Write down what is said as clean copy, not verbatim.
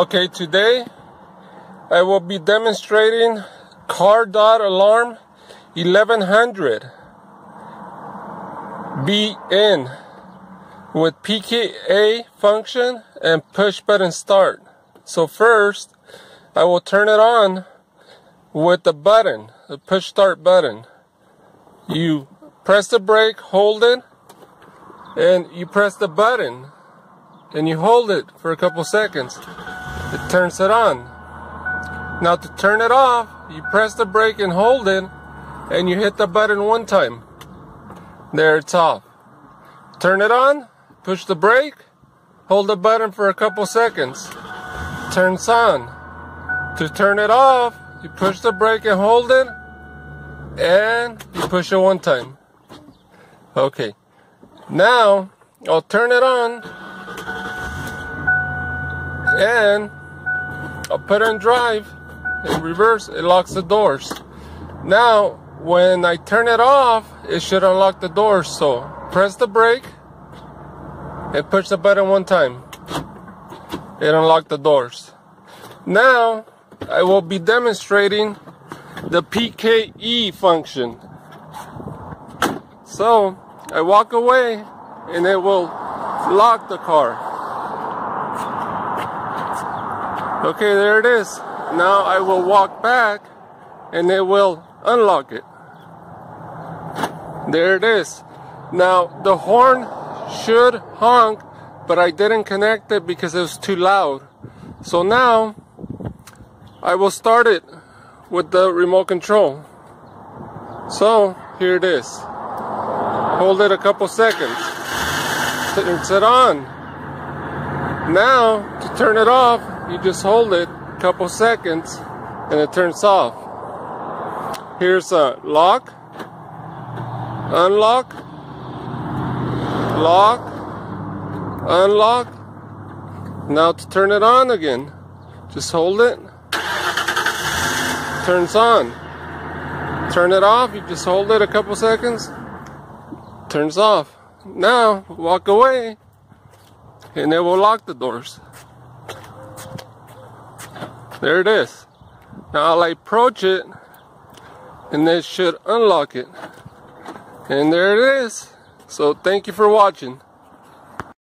Okay, today I will be demonstrating Cardot alarm 1100 BN with PKA function and push button start. So first I will turn it on with the button, the push start button. You press the brake, hold it, and you press the button and you hold it for a couple seconds. It turns it on. Now to turn it off, you press the brake and hold it, and you hit the button one time. There, it's off. Turn it on, push the brake, hold the button for a couple seconds. Turns on. To turn it off, you push the brake and hold it, and you push it one time. Okay. Now I'll turn it on, and I'll put it in drive. In reverse, it locks the doors. Now, when I turn it off, it should unlock the doors. So, press the brake and push the button one time. It unlocked the doors. Now, I will be demonstrating the PKE function. So, I walk away and it will lock the car. Okay, there it is. Now I will walk back and it will unlock it. There it is. Now the horn should honk, but I didn't connect it because it was too loud. So now I will start it with the remote control. So here it is. Hold it a couple seconds. Turns it on. Now to turn it off, you just hold it a couple seconds and it turns off. Here's a lock, unlock, lock, unlock. Now to turn it on again, just hold it, turns on. Turn it off, you just hold it a couple seconds, turns off. Now walk away and it will lock the doors. There it is. Now I'll approach it and it should unlock it. And there it is. So thank you for watching.